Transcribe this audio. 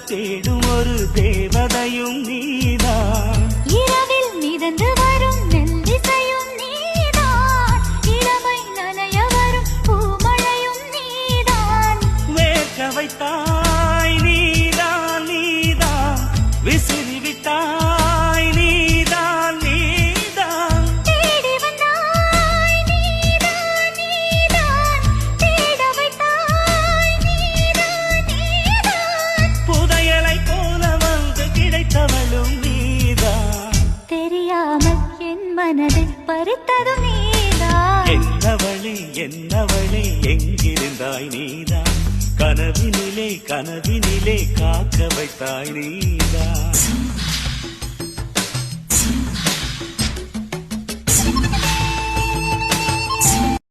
தேடும் ஒரு தேவதையும் நீதான். இரவில் மிதந்து வரும் நெல்லிசையும் நீதான். இளமை நனைய வரும் பூமழையும் நீதான். வேர்க்க வைத்தாய் நீதான் நீதான், விசிறி விட்டாய் நீதான் நீதான். தேடி வந்தாய் நீதான் நீதான், தேட வைத்தாய் நீதான் நீதான். புதையலை போல வந்து கிடைத்தவளும் நீதான். தெரியாமல் என் மனதை பறித்ததும் நீதான். என்னவளே எங்கிருந்தாய் நீதான். கனவினிலே காக்க வைத்தாய் நீதான்.